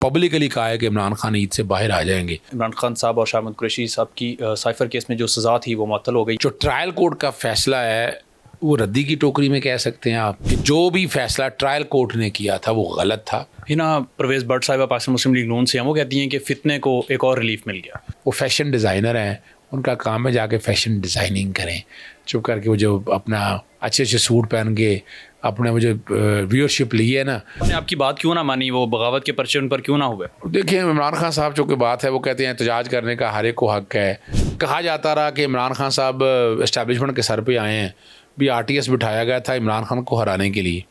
Publicly कहा है कि इमरान खान ईद से बाहर आ जाएंगे। इमरान खान साहब और शाह महमूद कुरैशी साहब की साइफर केस में जो सज़ा थी वो मुअत्तल हो गई। जो ट्रायल कोर्ट का फैसला है वो रद्दी की टोकरी में कह सकते हैं आप कि जो भी फैसला ट्रायल कोर्ट ने किया था वो गलत था। हिना परवेज़ भट्ट साहिबा पाकिस्तान मुस्लिम लीग नून से हैं, वो कहती हैं कि फितने को एक और रिलीफ मिल गया। वो फैशन डिज़ाइनर हैं, उनका काम है जाके फैशन डिज़ाइनिंग करें, चुप करके वो जो अपना अच्छे अच्छे सूट पहन के अपने वो जो व्यूअरशिप ली है ना। उन्होंने आपकी बात क्यों ना मानी, वो बगावत के पर्चे उन पर क्यों ना हुए? देखिए इमरान खान साहब जो कि बात है वो कहते हैं एहतजाज करने का हर एक को हक़ है। कहा जाता रहा कि इमरान खान साहब इस्टेब्लिशमेंट के सर पे आए हैं, भी RTS बिठाया गया था इमरान खान को हराने के लिए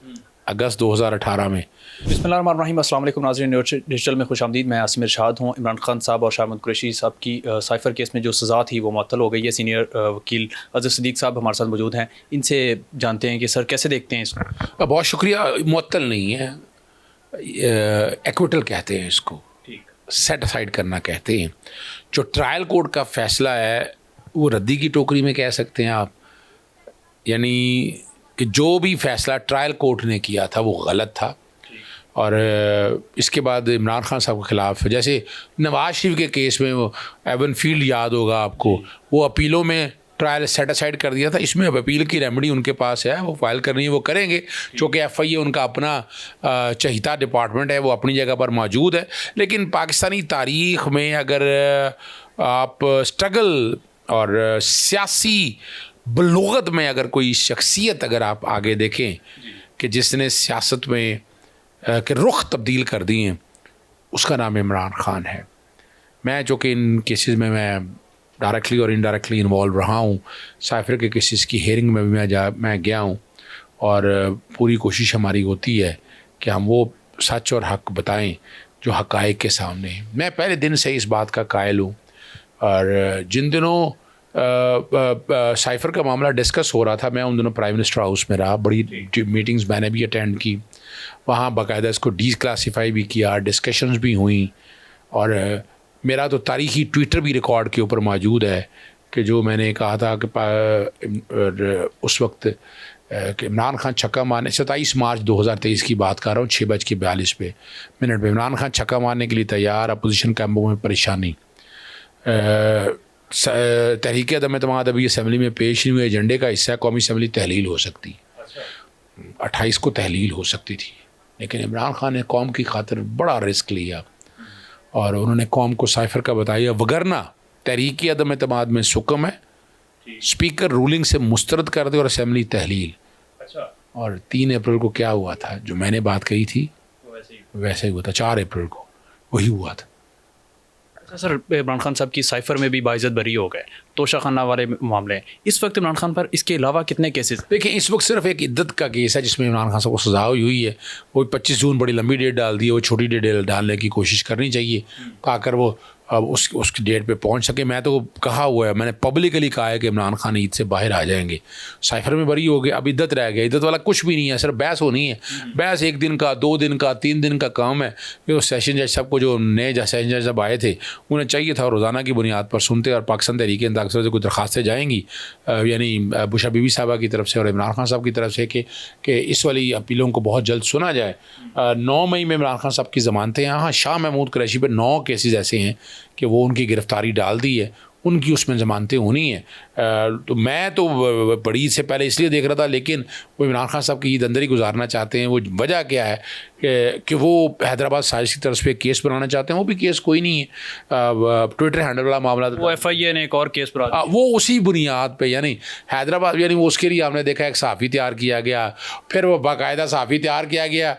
अगस्त 2018 में। बिस्मिल्लाहिर्रहमानिर्रहीम, अस्सलाम वालेकुम नाज़रीन, डिजिटल में खुशामदीद। मैं आसिम इरशाद हूँ। इमरान खान साहब और शाह महमूद कुरैशी साहब की साइफर केस में जो सज़ा थी वो मुअत्तल हो गई है। सीनियर वकील अज़हर सिद्दीक़ साहब हमारे साथ मौजूद हैं, इनसे जानते हैं कि सर कैसे देखते हैं इसको। बहुत शुक्रिया। मुअत्तल नहीं है, एक्विटल कहते हैं इसको, सेट असाइड करना कहते हैं। जो ट्रायल कोर्ट का फैसला है वो रद्दी की टोकरी में कह सकते हैं आप, यानी कि जो भी फैसला ट्रायल कोर्ट ने किया था वो गलत था। और इसके बाद इमरान खान साहब के ख़िलाफ़, जैसे नवाज शरीफ के केस में वो एवन फील्ड याद होगा आपको, वो अपीलों में ट्रायल सेट असाइड कर दिया था। इसमें अब अपील की रेमेडी उनके पास है, वो फाइल करनी है, वो करेंगे। चूँकि FIA उनका अपना चहिता डिपार्टमेंट है, वो अपनी जगह पर मौजूद है। लेकिन पाकिस्तानी तारीख़ में अगर आप स्ट्रगल और सियासी बलूगत में अगर कोई शख्सियत अगर आप आगे देखें कि जिसने सियासत में के रुख तब्दील कर दिए हैं, उसका नाम इमरान खान है। मैं जो कि इन केसेस में मैं डायरेक्टली और इनडायरेक्टली इन्वॉल्व रहा हूँ। साइफर के केसेस की हेयरिंग में भी मैं गया हूँ और पूरी कोशिश हमारी होती है कि हम वो सच और हक़ बताएं जो हक़ाइक़ के सामने हैं। मैं पहले दिन से इस बात का कायल हूँ और जिन दिनों साइफर का मामला डिस्कस हो रहा था, मैं उन दिनों प्राइम मिनिस्टर हाउस में रहा। बड़ी मीटिंग्स मैंने भी अटेंड की, वहाँ बाकायदा इसको डिक्लासिफाई भी किया, डिस्कशंस भी हुई। और मेरा तो तारीख़ी ट्विटर भी रिकॉर्ड के ऊपर मौजूद है कि जो मैंने कहा था कि उस वक्त कि इमरान खान छक्का मारने, 27 मार्च 2023 की बात कर रहा हूँ, 6:42 पे इमरान खान छक्का मारने के लिए तैयार, अपोजिशन कैंपों में परेशानी। तहरीक अदम एतमाद अभी असम्बली में पेश नहीं हुए, एजेंडे का हिस्सा कौमी असम्बली तहलील हो सकती। 28 को तहलील हो सकती थी, लेकिन इमरान खान ने कौम की खातिर बड़ा रिस्क लिया और उन्होंने कौम को साइफर का बताया। वगरना तहरीक अदम एतमाद में सुकम है, स्पीकर रूलिंग से मुस्तरद कर दे और असम्बली तहलील। और 3 अप्रैल को क्या हुआ था, जो मैंने बात कही थी वैसे ही हुआ था। 4 अप्रैल को वही हुआ था। सर, इमरान खान साहब की साइफर में भी बाइज़्ज़त बरी हो गए, तोशाखाना वाले मामले हैं। इस वक्त इमरान खान पर इसके अलावा कितने केसेस? देखिए इस वक्त सिर्फ एक इद्दत का केस है जिसमें इमरान खान साहब को सज़ा हुई है। वो 25 जून बड़ी लंबी डेट डाल दी है, वो छोटी डेट डालने की कोशिश करनी चाहिए ताकर वो अब उसकी डेट पे पहुंच सके। मैं तो कहा हुआ है, मैंने पब्लिकली कहा है कि इमरान खान ईद से बाहर आ जाएंगे। साइफर में बरी हो गए, अब इद्दत रह गया। इद्दत वाला कुछ भी नहीं है, सिर्फ बहस होनी है। बहस 1 दिन का, 2 दिन का, 3 दिन का काम है। कि सेशन जज साहब को, जो नए सेशन जज साहब आए थे, उन्हें चाहिए था रोज़ाना की बुनियाद पर सुनते और पाकिस्तान तहरीक इंसाफ से कोई दरखास्तें जाएंगी, यानी बुशरा बीबी साहबा की तरफ से और इमरान खान साहब की तरफ से कि इस वाली अपीलों को बहुत जल्द सुना जाए। 9 मई में इमरान खान साहब की ज़मानतें हैं। हाँ, शाह महमूद कुरैशी पर 9 केसेस ऐसे हैं कि वो उनकी गिरफ़्तारी डाल दी है, उनकी उसमें ज़मानतें होनी है। तो मैं तो बड़ी ईद से पहले इसलिए देख रहा था, लेकिन वो इमरान खान साहब की ईद अंदर ही गुजारना चाहते हैं। वो वजह क्या है कि वो हैदराबाद साजिश की तरफ से केस बनाना चाहते हैं। वो भी केस कोई नहीं है, ट्विटर हैंडल वाला मामला। वो FIA ने एक और केस बना, वो उसी बुनियाद पे, यानी हैदराबाद, यानी वो उसके लिए हमने देखा एक सहाफ़ी तैयार किया गया, फिर वो बाकायदा सहाफ़ी तैयार किया गया,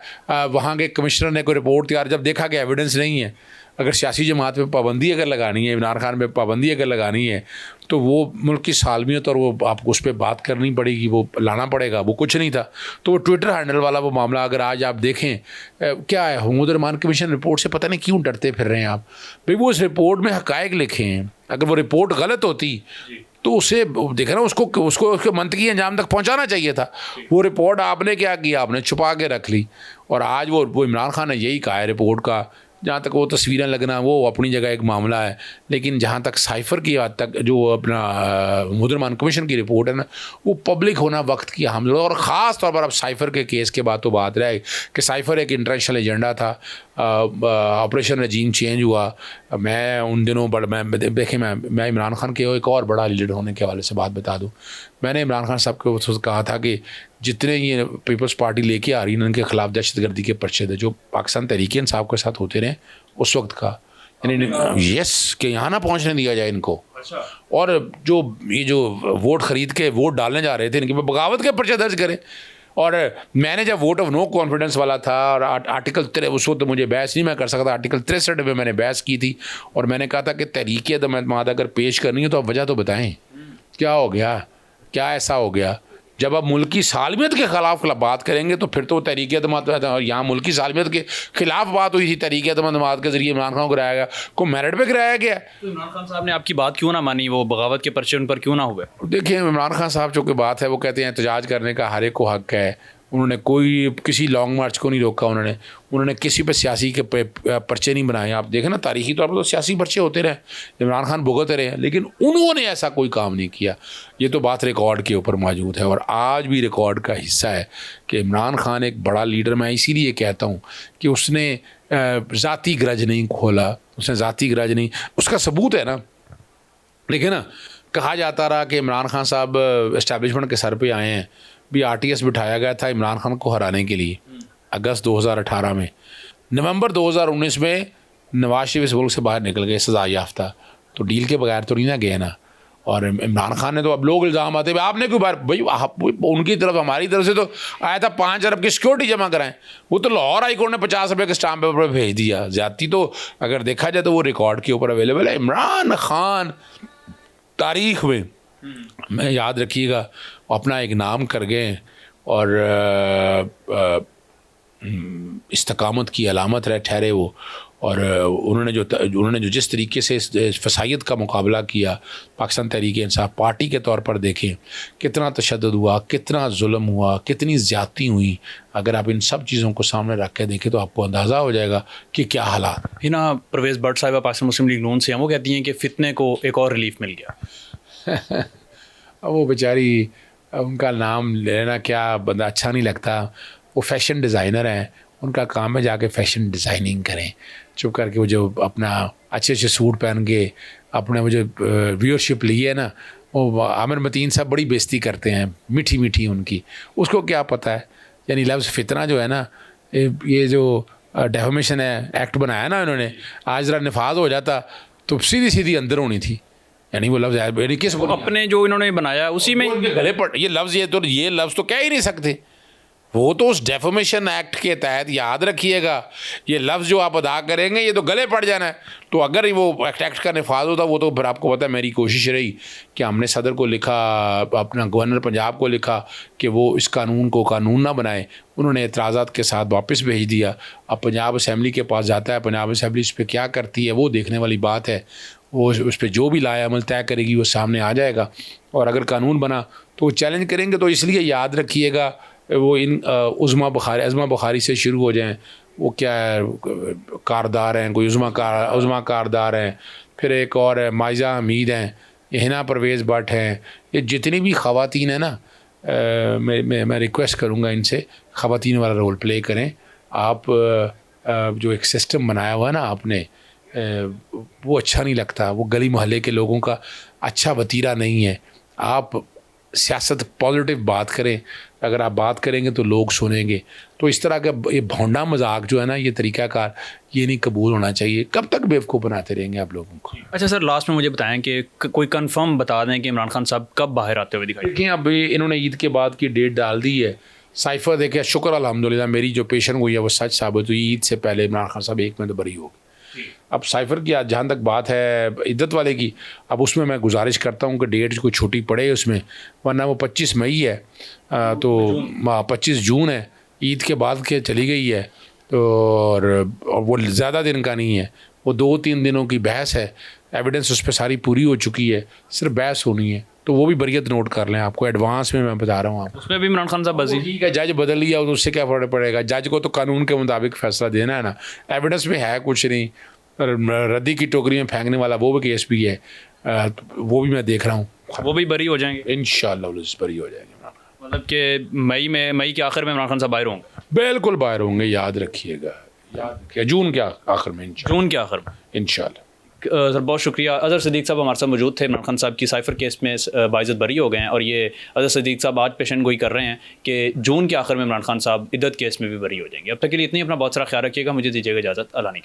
वहाँ के कमिश्नर ने कोई रिपोर्ट तैयार, जब देखा कि एविडेंस नहीं है। अगर सियासी जमात पे पाबंदी अगर लगानी है, इमरान खान पे पाबंदी अगर लगानी है, तो वो मुल्क की सालमियत और वो आपको उस पर बात करनी पड़ेगी, वो लाना पड़ेगा। वो कुछ नहीं था। तो वो ट्विटर हैंडल वाला वो मामला अगर आज आप देखें, क्या है, महमूद रहमान कमीशन रिपोर्ट से पता नहीं क्यों डरते फिर रहे हैं आप। भाई वो उस रिपोर्ट में हक़ाइक़ लिखे हैं, अगर वो रिपोर्ट गलत होती तो उसे देखा ना, उसको मंतकी अंजाम तक पहुंचाना चाहिए था। वो रिपोर्ट आपने क्या किया, आपने छुपा के रख ली। और आज वो इमरान खान ने यही कहा है रिपोर्ट का, जहाँ तक वो तस्वीरें लगना वो अपनी जगह एक मामला है, लेकिन जहाँ तक साइफर की बात तक जो अपना मुद्रमान कमीशन की रिपोर्ट है ना, वो पब्लिक होना वक्त की अहम ज़रूरत। और ख़ास तौर पर अब साइफर के केस के बाद तो बात रहे कि साइफर एक इंटरनेशनल एजेंडा था, ऑपरेशन रजीम चेंज हुआ, मैं उन दिनों मैं देखें, मैं इमरान खान के एक और बड़ा लीडर होने के हवाले से बात बता दूं। मैंने इमरान खान साहब को कहा था कि जितने ये पीपल्स पार्टी लेके आ रही है उनके खिलाफ दहशतगर्दी के पर्चे थे जो पाकिस्तान तहरीक इंसाफ के साथ होते रहे उस वक्त का, यानी यस कि यहाँ ना पहुँचने दिया जाए इनको। और जो वोट ख़रीद के वोट डालने जा रहे थे इनके बगावत के पर्चे दर्ज करें। और मैंने जब वोट ऑफ नो कॉन्फिडेंस वाला था और आर्टिकल उस वक्त मुझे बहस नहीं मैं कर सकता, आर्टिकल 63 में मैंने बहस की थी और मैंने कहा था कि तहरीक अदम अगर पेश करनी है तो आप वजह तो बताएं क्या हो गया, क्या ऐसा हो गया। जब आप मुल्की सालमियत के ख़िलाफ़ बात करेंगे तो फिर तो तहरीक अदम, यहाँ मुल्की सालमियत के ख़िलाफ़ बात हुई थी, तहरीक अदम के ज़रिए इमरान खान को गिराया गया, को मेरिट पे गिराया गया। तो इमरान खान साहब ने आपकी बात क्यों ना मानी, वो बगावत के पर्चे उन पर क्यों ना हुए? देखिए इमरान खान साहब जो कि बात है वो कहते हैं एहतजाज करने का हर एक को हक़ है, उन्होंने कोई किसी लॉन्ग मार्च को नहीं रोका, उन्होंने किसी पे सियासी के पर्चे नहीं बनाए। आप देखें ना तारीखी तौर पर तो सियासी पर्चे होते रहे, इमरान खान भुगत रहे, लेकिन उन्होंने ऐसा कोई काम नहीं किया। ये तो बात रिकॉर्ड के ऊपर मौजूद है और आज भी रिकॉर्ड का हिस्सा है कि इमरान खान एक बड़ा लीडर, मैं इसीलिए कहता हूँ कि उसने ज़ाती ग्रज नहीं खोला, उसने ज़ाती ग्रज नहीं, उसका सबूत है ना। देखिए ना, कहा जाता रहा कि इमरान खान साहब इस्टेब्लिशमेंट के सर पे आए हैं, भी RTS बिठाया गया था इमरान खान को हराने के लिए अगस्त 2018 में। नवंबर 2019 में नवाज शरीफ इस मुल्क से बाहर निकल गए सज़ा याफ्ता, तो डील के बगैर तो नहीं ना गए ना। और इमरान खान ने तो, अब लोग इल्ज़ाम आते हैं आपने क्यों बार भाई उनकी तरफ हमारी तरफ से तो आया था 5 अरब की सिक्योरिटी जमा कराएं, वो तो लाहौर हाई कोर्ट ने 50 रुपये के स्टाम्प पेपर पर भेज दिया। ज़्यादती तो अगर देखा जाए तो वो रिकॉर्ड के ऊपर अवेलेबल है। इमरान खान तारीख़ में मैं याद रखिएगा अपना एक नाम कर गए और इस्तकामत की अलामत रहे ठहरे वो। और उन्होंने जो जिस तरीके से इस फसायत का मुकाबला किया, पाकिस्तान तहरीक इंसाफ पार्टी के तौर पर देखें कितना तशद्दुद हुआ, कितना जुल्म हुआ, कितनी ज़्यादती हुई। अगर आप इन सब चीज़ों को सामने रख के देखें तो आपको अंदाज़ा हो जाएगा कि क्या हालात। हिना परवेज़ भट्ट साहिबा पाकिस्तान मुस्लिम लीग नून से हैं, वो कहती हैं कि फितने को एक और रिलीफ मिल गया। अब वो बेचारी, उनका नाम लेना क्या बंदा अच्छा नहीं लगता। वो फैशन डिज़ाइनर हैं, उनका काम है जाके फ़ैशन डिज़ाइनिंग करें, चुप करके वो जो अपना अच्छे अच्छे सूट पहन के अपने वो जो व्यूअरशिप ली है ना, वो आमिर मतीन साहब बड़ी बेइज्जती करते हैं, मीठी मीठी उनकी, उसको क्या पता है। यानी लफ्ज़ फितना जो है ना, ये जो डेफमेशन है एक्ट बनाया ना इन्होंने, आज ज़रा नफाज हो जाता तो सीधी सीधी अंदर होनी थी। यानी वो लफ्ज़ किस अपने जो इन्होंने बनाया उसी में उनके गले पर ये लफ्ज़ तो कह ही नहीं सकते। वो तो उस डेफमेशन एक्ट के तहत, याद रखिएगा, ये लफ्ज़ जो आप अदा करेंगे ये तो गले पड़ जाना है। तो अगर वो एक्ट का नफाज होता वो तो फिर आपको पता है मेरी कोशिश रही कि हमने सदर को लिखा, अपना गवर्नर पंजाब को लिखा कि वो इस कानून को कानून ना बनाए। उन्होंने एतराज़ात के साथ वापस भेज दिया। अब पंजाब असम्बली के पास जाता है, पंजाब असम्बली इस पर क्या करती है वो देखने वाली बात है। वो उस पर जो भी लाया अमल तय करेगी वो सामने आ जाएगा। और अगर कानून बना तो वो चैलेंज करेंगे। तो इसलिए याद रखिएगा वो इन अज़मा बुखारी से शुरू हो जाएं, वो क्या है कारदार हैं, कोई उज़मा कारदार हैं, फिर एक और है माइज़ा हमीद हैं, हिना परवेज़ भट्ट हैं, ये जितनी भी ख़वातीन हैं ना, मैं रिक्वेस्ट करूँगा इनसे ख़वातीन वाला रोल प्ले करें। आप जो एक सिस्टम बनाया हुआ है ना आपने, वो अच्छा नहीं लगता, वो गली मोहल्ले के लोगों का अच्छा वतीरा नहीं है। आप सियासत पॉजिटिव बात करें, अगर आप बात करेंगे तो लोग सुनेंगे। तो इस तरह का ये भौंडा मजाक जो है ना, ये तरीक़ाकार ये नहीं कबूल होना चाहिए। कब तक बेवकूफ़ बनाते रहेंगे आप लोगों को। अच्छा सर, लास्ट में मुझे बताएं कि कोई कंफर्म बता दें कि इमरान खान साहब कब बाहर आते हुए दिखाई। देखिए अब इन्होंने ईद के बाद की डेट डाल दी है। साइफ़र देखिए, शुक्र अल्हम्दुलिल्लाह मेरी जो पेशन हुई है वो सच साबित हुई। ईद से पहले इमरान खान साहब 1 में तो बरी हो गए। अब साइफ़र की जहाँ तक बात है इद्दत वाले की, अब उसमें मैं गुजारिश करता हूँ कि डेट कोई छोटी पड़े उसमें, वरना वो 25 मई है तो 25 जून है, ईद के बाद के चली गई है। तो और वो ज़्यादा दिन का नहीं है, वो 2-3 दिनों की बहस है। एविडेंस उस पर सारी पूरी हो चुकी है, सिर्फ बहस होनी है। तो वो भी बरियत नोट कर लें, आपको एडवांस में मैं बता रहा हूँ। आप उसमें भी इमरान खान साहब बजी, ठीक है, जज बदल लिया तो उससे क्या फ़र्क पड़ेगा। जज को तो कानून के मुताबिक फ़ैसला देना है ना। एविडेंस में है कुछ नहीं, रद्दी की टोकरी में फेंकने वाला वो भी केस भी है, वो भी मैं देख रहा हूँ। वो भी बरी हो जाएंगे इंशाअल्लाह बरी हो जाएंगे। मतलब कि मई के आखिर में इमरान खान साहब बाहर होंगे। बिल्कुल बाहर होंगे, याद रखिएगा, याद जून के आखिर में जून के आखिर में इंशाल्लाह। सर बहुत शुक्रिया। अज़हर सिद्दीक़ साहब हमारे साथ मौजूद थे। इमरान खान साहब की साइफ़र केस में बाइज़्ज़त बरी हो गए हैं और ये अज़हर सिद्दीक़ साहब आज पेशन गोई कर रहे हैं कि जून के आखिर में इमरान खान साहब इद्दत केस में भी बरी हो जाएंगे। अब तक के लिए इतनी, अपना बहुत सारा ख्याल रखिएगा। मुझे दीजिएगा इजाज़त। अल्लाह ने